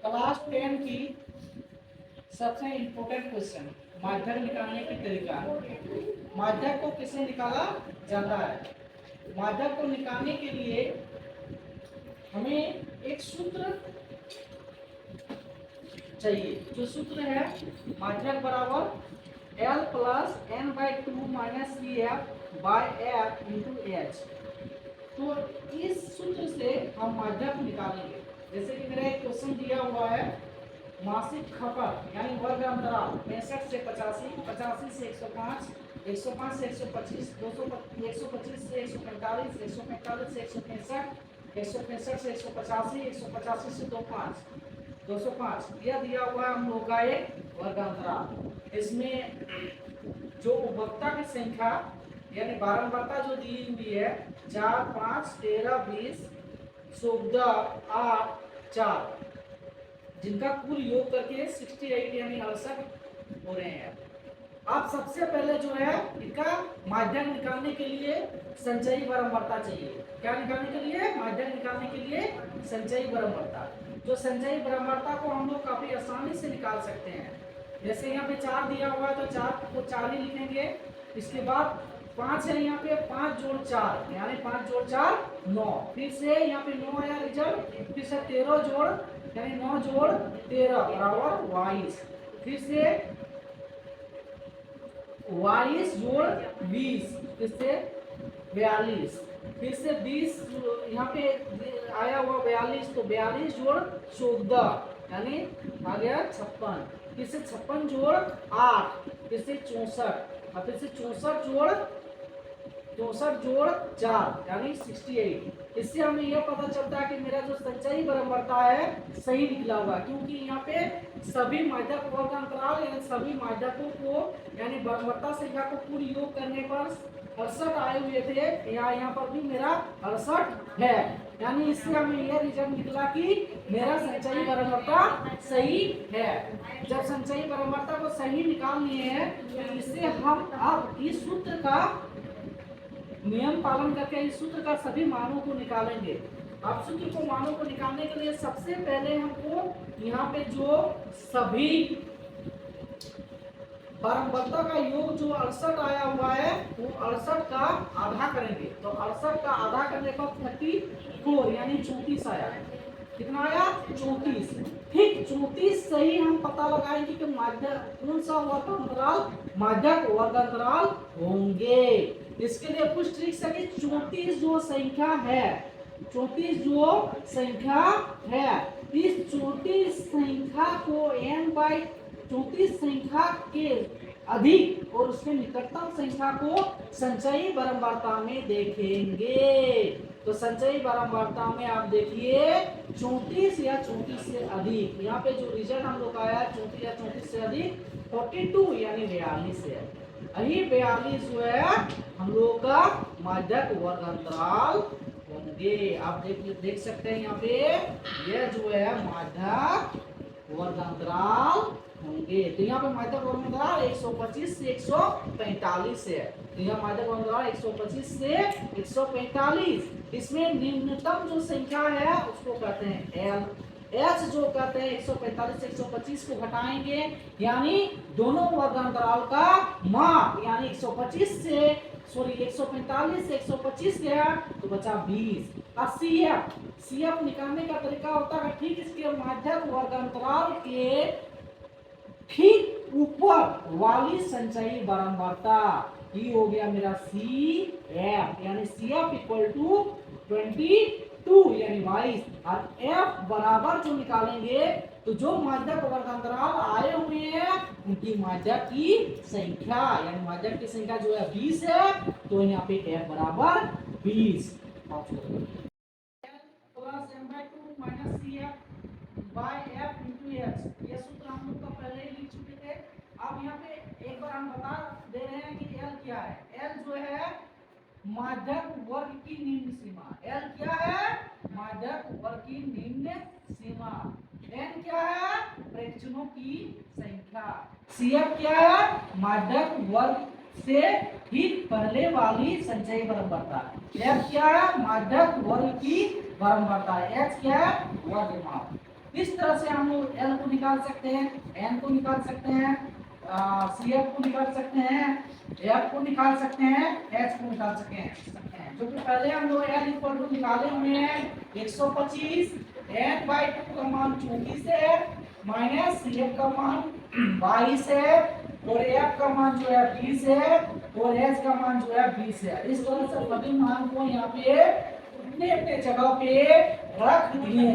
Class 10 की सबसे important question, माध्यक निकालने की तरीका। माध्यक को किससे निकाला जाता है? माध्यक को निकालने के लिए हमें एक सूत्र चाहिए। जो सूत्र है माध्यक बराबर L plus N by two minus C F by F into H. तो इस सूत्र से हम माध्यक निकालेंगे। जैसे कि मेरा एक क्वेश्चन दिया हुआ है, मासिक खपत यानी वर्ग अंतराल 65 से 85, 85 से 105, 105 से 125, 125 से 145, 145 से 165, 165 से 185, 185 से 205 यह दिया हुआ है हम लोग का एक वर्ग अंतराल। इसमें जो उपभोक्ता की संख्या यानी बारंबारता जो दी हुई है 4, 5, 13, 20, 14, 8, 4, जिनका कुल योग करके 68 यानी 68 हो रहे हैं। आप सबसे पहले जो है इनका माध्यक निकालने के लिए संचयी बारंबारता चाहिए। क्या निकालने के लिए? माध्यक निकालने के लिए संचयी बारंबारता। जो संचयी बारंबारता को हम लोग काफी आसानी से निकाल सकते हैं। जैसे यहाँ पे 4 दिया हुआ है तो 4 को 4 ही लिखेंगे। इसके बाद 5 है यहाँ पे, 5 जोड़ 4 यानी 5 जोड़ 4 9। फिर से यहाँ पे 9 आया रिजल्ट। फिर से 13 जोड़ यानी 9 जोड़ 13 बराबर 22। फिर से 22 जोड़ 20, फिर से 42, फिर से 20 यहाँ पे आया हुआ 42 तो 42 जोड़ 14 यानी आ गया 56। फिर से 56 जोड़ 8, फिर से 64 और फिर से 64 जोड़ 4 यानी 68। इससे हमें यह पता चलता है कि मेरा जो संचयी बारंबारता है सही निकला हुआ, क्योंकि यहाँ पे सभी माध्यक वर्ग अंतराल यानी सभी माध्यकों को यानी बारंबारता संख्या को पूरी योग करने पर 68 आए हुए थे। यहाँ पर भी मेरा 68 है, यानी इससे हमें यह रिजल्ट निकला कि मेरा संचयी बारंबारता सही है। जब संचयी बारंबारता को सही निकाल लिए हैं तो इससे हम अब इस सूत्र का नियम पालन करके इस सूत्र का सभी मानों को निकालेंगे। अब सूत्र को मानों को निकालने के लिए सबसे पहले हमको यहाँ पे जो सभी बारंबारता का योग जो 68 आया हुआ है वो 68 का आधा करेंगे। तो 68 का आधा करने पर 34 यानी 34 आया। कितना आया? 34। ठीक 34 से ही हम पता लगाएंगे कि माध्यक कौन सा वर्ग अंतराल माध्यक वर्ग अंतराल होंगे। इसके लिए कुछ ट्रिक्स है कि 34 जो संख्या है, 34 जो संख्या है, इस 34 संख्या को n बाई 34 संख्या के अधिक और उसके निकटतम संख्या को संचयी बारंबारता में देखेंगे। तो संचयी बारंबारता में आप देखिए 34 या 34 से अधिक। यहाँ पे जो रिजल्ट हम लोग आया 34 या 34 से अधिक 42 यानी 42 है। यही 42 जो है हम लोग का माध्यक वर्ग अंतराल होंगे। आप देख सकते हैं यहाँ पे यह जो है माध्यक वर्ग अंतराल होंगे। तो यहाँ पे माध्यक वर्ग अंतराल 125 से 145 है। तो यह माध्यक वर्ग अंतराल 125 से 145। इसमें निम्नतम जो संख्या है उसको कहते हैं L। H जो कहते हैं 145 से 125 को घटाएंगे यानी दोनों वर्ग अंतराल का माप यानी 145 से 125 गया तो बचा 20। अब CF निकालने का तरीका होता है ठीक इसके माध्यक वर्ग अंतराल के ठीक ऊपर वाली संचयी बारंबारता ही हो गया मेरा CF यानी CF इक्वल टू 22 यानी 22 और F बराबर जो निकालेंगे तो जो माध्यक वर्ग अंतराल आए हुए हैं उनकी माध्यक की संख्या यानी माध्यक की संख्या जो है 20 है तो यहाँ पे F बराबर 20 plus m/2 minus CF by F into H। ये सूत्र हम लोग का पहले ही लिख चुके थे। अब यहाँ पे एक बार हम बता दे रहे हैं कि L क्या है। L जो है माध्यक वर्ग की निम्न सीमा। L क्या है? माध्यक वर्ग की निम्न सीमा। N क्या है? प्रेक्षणों की संख्या। CF क्या है? माध्यक वर्ग से ठीक पहले वाली संचयी बारंबारता। F क्या है? माध्यक वर्ग की बारंबारता। H क्या है? वर्ग माप। इस तरह से हम लोग L को निकाल सकते हैं, N को निकाल सकते हैं, CF को निकाल सकते हैं, F को निकाल सकते हैं, H को निकाल सकते हैं। जो कि पहले हम लोग L इक्वल टू निकाले हुए हैं 125, N बाई 2 का मान 34 है, माइनस CF का मान 22 है, और F का मान जो है 20 है, और H का मान जो है 20 है। इस तरह से सभी मान को यहाँ पे अपने अपने जगह पे रख दिए।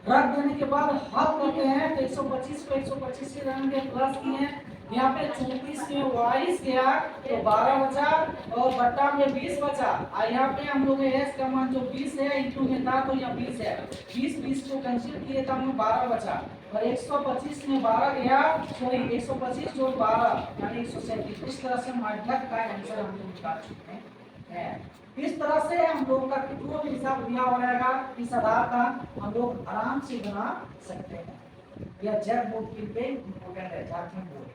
रख देने के बाद हल करते हैं तो 125 को 125 से रहेंगे प्लस किए, यहाँ पे 34 में 22 गया तो 12 बचा, और बट्टा में 20 बचा। और यहाँ पे हम लोग एस का मान जो 20 है इंटू में था तो यहाँ 20 है, 20 को कैंसिल किए तो हमें 12 बचा, और 125 में 12 गया, सॉरी 125 जो 12 यानी 137। इस तरह से मॉडलक का आंसर हम लोग निकाल चुके हैं। इस तरह से हम लोग का कितना भी हिसाब दिया हो रहेगा, इस आधार का हम लोग आराम से बना सकते हैं। यह जैक बोर्ड के लिए इम्पोर्टेंट है, झारखंड बोर्ड।